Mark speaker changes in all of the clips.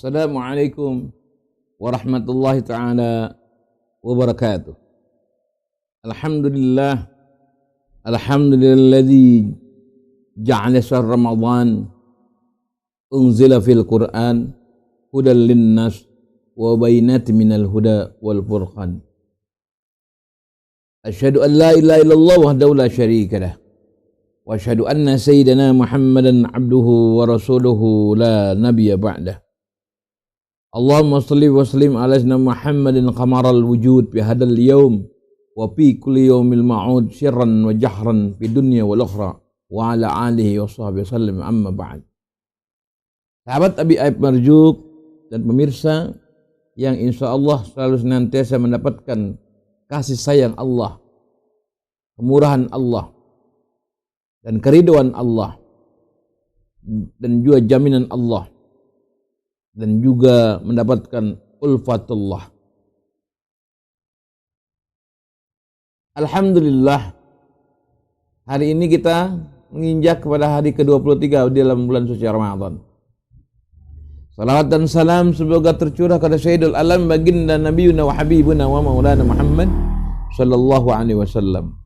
Speaker 1: Assalamualaikum warahmatullahi ta'ala wabarakatuh. Alhamdulilladzi ja'ala syahr Ramadan unzila fil Qur'an hudal linnas wa bayyinatin minal huda wal furqan. Asyhadu an la ilaha illallah wahdahu la syarika lah wa asyhadu anna sayyidana Muhammadan abduhu wa rasuluhu la nabiyya ba'dah. Allahumma salli wa sallim ala sayyidina Muhammadin qamaral wujud fi hadal yawm wa fi kulli yawmil ma'ud sirran wa jahran fi dunya wal ukhra wa ala alihi wa sahbihi sallim amma ba'd. Sahabat Abi Aib Marjuk dan pemirsa yang insya Allah selalu senantiasa mendapatkan kasih sayang Allah, kemurahan Allah dan keridhaan Allah dan juga jaminan Allah dan juga mendapatkan ulfatullah. Alhamdulillah, hari ini kita menginjak kepada hari ke-23 di dalam bulan suci Ramadan. Salawat dan salam semoga tercurah kepada Sayyidul Alam baginda Nabiyuna wa Habibuna wa Maulana Muhammad sallallahu alaihi wasallam.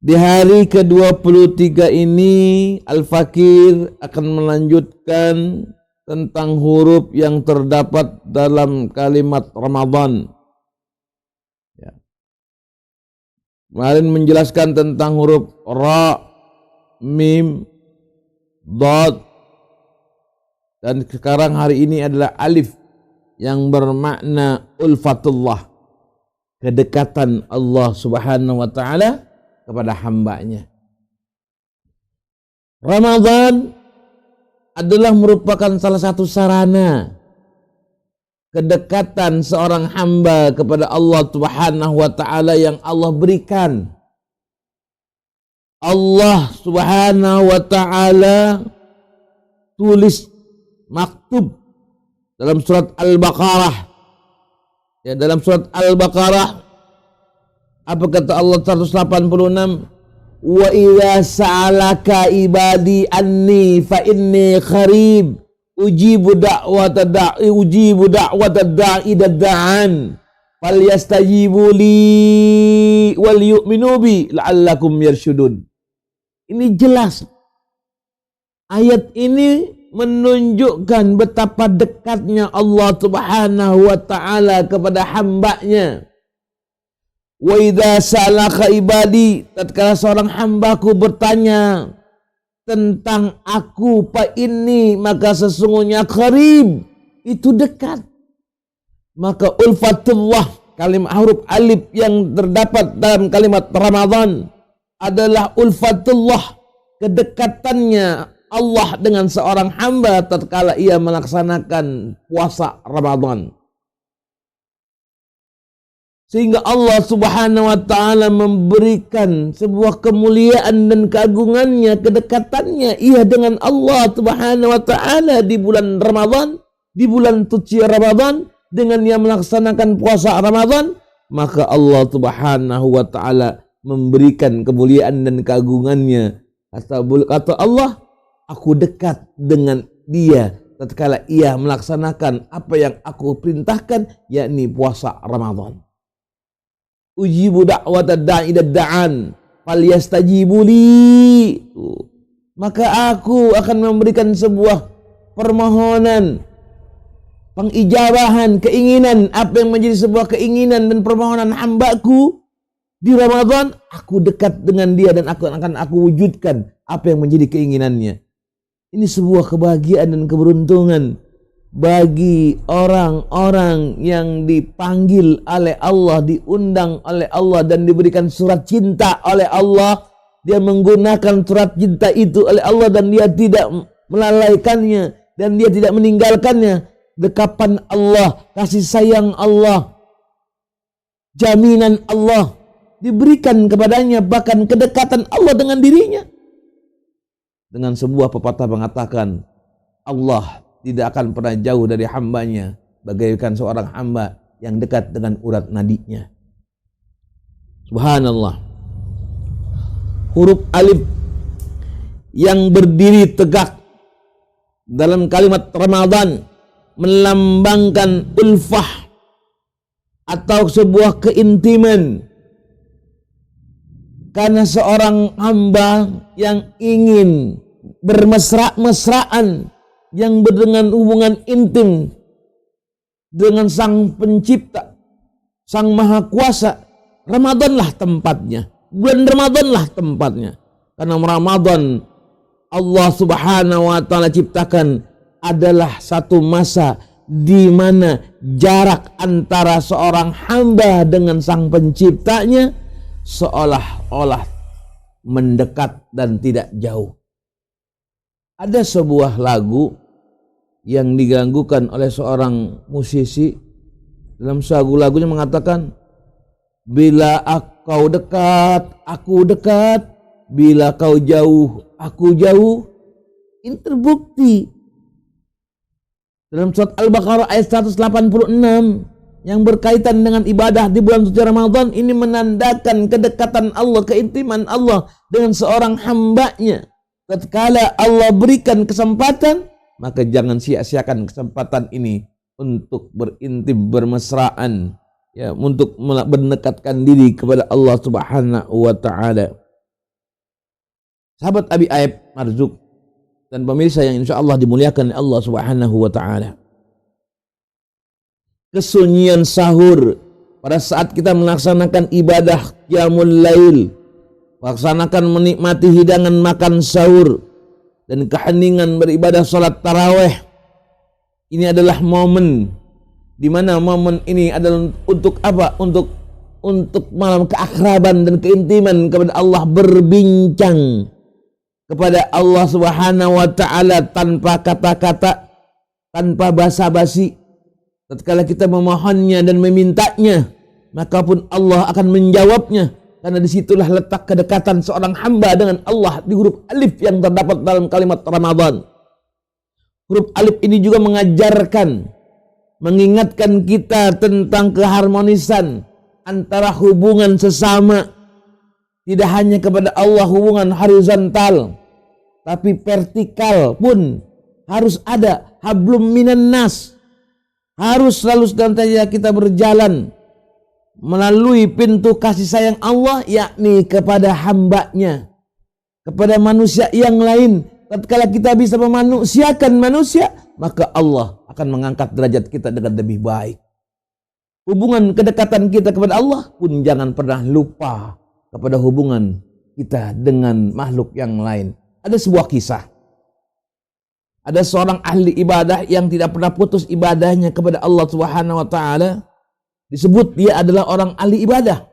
Speaker 1: Di hari ke-23 ini Al-Fakir akan melanjutkan tentang huruf yang terdapat dalam kalimat Ramadan. Ya. Kemarin menjelaskan tentang huruf Ra, Mim, Dad, dan sekarang hari ini adalah Alif yang bermakna ulfatullah, kedekatan Allah Subhanahu wa Ta'ala kepada hambanya. Ramadan adalah merupakan salah satu sarana kedekatan seorang hamba kepada Allah Subhanahu wa Ta'ala yang Allah berikan. Allah Subhanahu wa Ta'ala tulis maktub dalam surat Al-Baqarah. Ya, dalam surat Al-Baqarah apa kata Allah 186? Wa idza sa'alaka ibadi anni fa inni qarib ujibu da'wata da'i da'an falyastajibu li wal yu'minu bi la'allakum yarshudun. Ini jelas. Ayat ini menunjukkan betapa dekatnya Allah Subhanahu wa Ta'ala kepada hambanya. Wa idza salaka ibadi, tatkala seorang hambaku bertanya tentang aku, fa inni, maka sesungguhnya qarib, itu dekat. Maka ulfatullah, kalimat huruf alif yang terdapat dalam kalimat Ramadan adalah ulfatullah, kedekatannya Allah dengan seorang hamba tatkala ia melaksanakan puasa Ramadan. Sehingga Allah Subhanahu wa Ta'ala memberikan sebuah kemuliaan dan keagungannya, kedekatannya ia dengan Allah Subhanahu wa Ta'ala di bulan Ramadan, di bulan suci Ramadan, dengan ia melaksanakan puasa Ramadan, maka Allah Subhanahu wa Ta'ala memberikan kemuliaan dan keagungannya. Kata Allah, aku dekat dengan dia tatkala ia melaksanakan apa yang aku perintahkan, yakni puasa Ramadan. Ujibu da'wata da'i da'an falyastajibu li. Maka aku akan memberikan sebuah permohonan, pengijabahan, keinginan, apa yang menjadi sebuah keinginan dan permohonan hambaku di Ramadan, aku dekat dengan dia dan akan aku wujudkan apa yang menjadi keinginannya. Ini sebuah kebahagiaan dan keberuntungan bagi orang-orang yang dipanggil oleh Allah, diundang oleh Allah dan diberikan surat cinta oleh Allah. Dia menggunakan surat cinta itu oleh Allah dan dia tidak melalaikannya dan dia tidak meninggalkannya. Dekapan Allah, kasih sayang Allah, jaminan Allah diberikan kepadanya, bahkan kedekatan Allah dengan dirinya. Dengan sebuah pepatah mengatakan, Allah tidak akan pernah jauh dari hambanya bagaikan seorang hamba yang dekat dengan urat nadinya. Subhanallah. Huruf alif yang berdiri tegak dalam kalimat Ramadan melambangkan ulfah atau sebuah keintiman. Karena seorang hamba yang ingin bermesra-mesraan, yang dengan hubungan intim dengan Sang Pencipta, Sang Maha Kuasa, Ramadanlah tempatnya. Bulan Ramadanlah tempatnya. Karena Ramadan Allah Subhanahu wa taala ciptakan adalah satu masa di mana jarak antara seorang hamba dengan Sang Penciptanya seolah-olah mendekat dan tidak jauh. Ada sebuah lagu yang diganggukan oleh seorang musisi. Dalam lagunya mengatakan, bila kau dekat, aku dekat. Bila kau jauh, aku jauh. Ini terbukti dalam surat Al-Baqarah ayat 186 yang berkaitan dengan ibadah di bulan suci Ramadan. Ini menandakan kedekatan Allah, keintiman Allah dengan seorang hambanya. Tatkala Allah berikan kesempatan, maka jangan sia-siakan kesempatan ini untuk berintim, bermesraan, ya, untuk mendekatkan diri kepada Allah Subhanahu wa taala. Sahabat Abi Aib Marzuk dan pemirsa yang insya Allah dimuliakan oleh Allah Subhanahu wa taala. Kesunyian sahur pada saat kita melaksanakan ibadah qiyamul lail, melaksanakan menikmati hidangan makan sahur dan keheningan beribadah salat tarawih. Ini adalah momen di mana momen ini adalah untuk apa? Untuk malam keakraban dan keintiman kepada Allah, berbincang kepada Allah Subhanahu wa taala tanpa kata-kata, tanpa basa-basi. Tatkala kita memohonnya dan memintanya, maka pun Allah akan menjawabnya. Karena disitulah letak kedekatan seorang hamba dengan Allah di huruf alif yang terdapat dalam kalimat Ramadan. Huruf alif ini juga mengajarkan, mengingatkan kita tentang keharmonisan antara hubungan sesama. Tidak hanya kepada Allah hubungan horizontal, tapi vertikal pun harus ada. Hablum minan nas. Harus selalu senantiasa kita berjalan melalui pintu kasih sayang Allah, yakni kepada hambanya, kepada manusia yang lain. Tatkala kita bisa memanusiakan manusia, maka Allah akan mengangkat derajat kita dengan lebih baik. Hubungan kedekatan kita kepada Allah pun jangan pernah lupa kepada hubungan kita dengan makhluk yang lain. Ada sebuah kisah. Ada seorang ahli ibadah yang tidak pernah putus ibadahnya kepada Allah Subhanahu wa taala. Disebut dia adalah orang ahli ibadah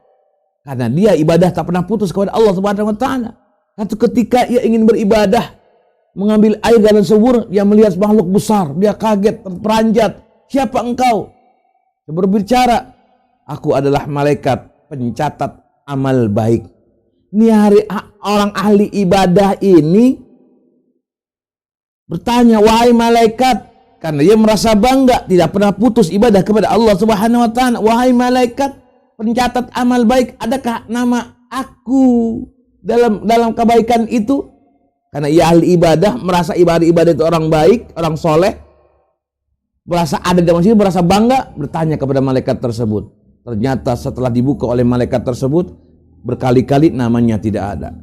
Speaker 1: karena dia ibadah tak pernah putus kepada Allah Subhanahu wa taala. Satu ketika ia ingin beribadah, mengambil air dalam sumur, dia melihat makhluk besar, dia kaget, terperanjat. Siapa engkau? Dia berbicara, aku adalah malaikat pencatat amal baik. Ini orang ahli ibadah ini bertanya, wahai malaikat, karena dia merasa bangga tidak pernah putus ibadah kepada Allah Subhanahu wa taala. Wahai malaikat pencatat amal baik, adakah nama aku dalam kebaikan itu? Karena ia ahli ibadah, merasa ibadah itu orang baik, orang soleh, merasa ada dalam situ, merasa bangga, bertanya kepada malaikat tersebut. Ternyata setelah dibuka oleh malaikat tersebut, berkali-kali namanya tidak ada.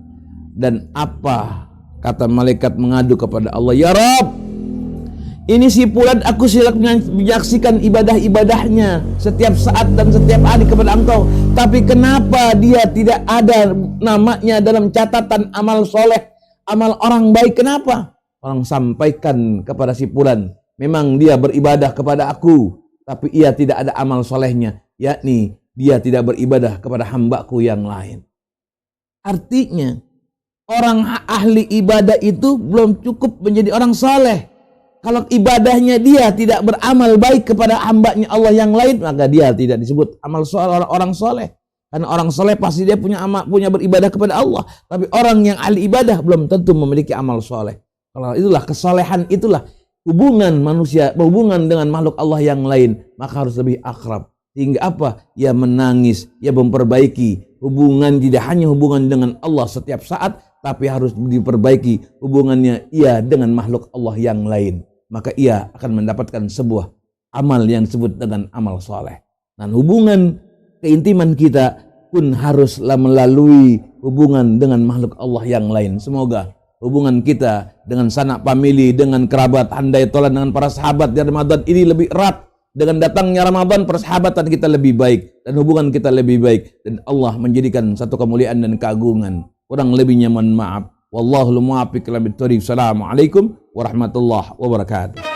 Speaker 1: Dan apa kata malaikat mengadu kepada Allah? Ya Rabb, ini si Fulan aku silap menyaksikan ibadah-ibadahnya setiap saat dan setiap hari kepada engkau. Tapi kenapa dia tidak ada namanya dalam catatan amal soleh, amal orang baik? Kenapa? Orang sampaikan kepada si Fulan, memang dia beribadah kepada aku, tapi ia tidak ada amal solehnya, yakni dia tidak beribadah kepada hambaku yang lain. Artinya, orang ahli ibadah itu belum cukup menjadi orang soleh. Kalau ibadahnya dia tidak beramal baik kepada hambanya Allah yang lain, maka dia tidak disebut amal soleh, orang soleh. Karena orang soleh pasti dia punya beribadah kepada Allah. Tapi orang yang ahli ibadah belum tentu memiliki amal soleh. Kalau itulah kesolehan, itulah hubungan manusia, hubungan dengan makhluk Allah yang lain, maka harus lebih akrab, Sehingga apa? Ia menangis, ia memperbaiki hubungan, tidak hanya hubungan dengan Allah setiap saat, tapi harus diperbaiki hubungannya ia dengan makhluk Allah yang lain. Maka ia akan mendapatkan sebuah amal yang disebut dengan amal soleh. Dan hubungan keintiman kita pun haruslah melalui hubungan dengan makhluk Allah yang lain. Semoga hubungan kita dengan sanak famili, dengan kerabat, handai tolan dengan para sahabat di Ramadan ini lebih erat. Dengan datangnya Ramadan, persahabatan kita lebih baik dan hubungan kita lebih baik, dan Allah menjadikan satu kemuliaan dan keagungan. Kurang lebihnya mohon maaf. Wallahul muwaffiq ila bittariq. Assalamualaikum warahmatullahi wabarakatuh.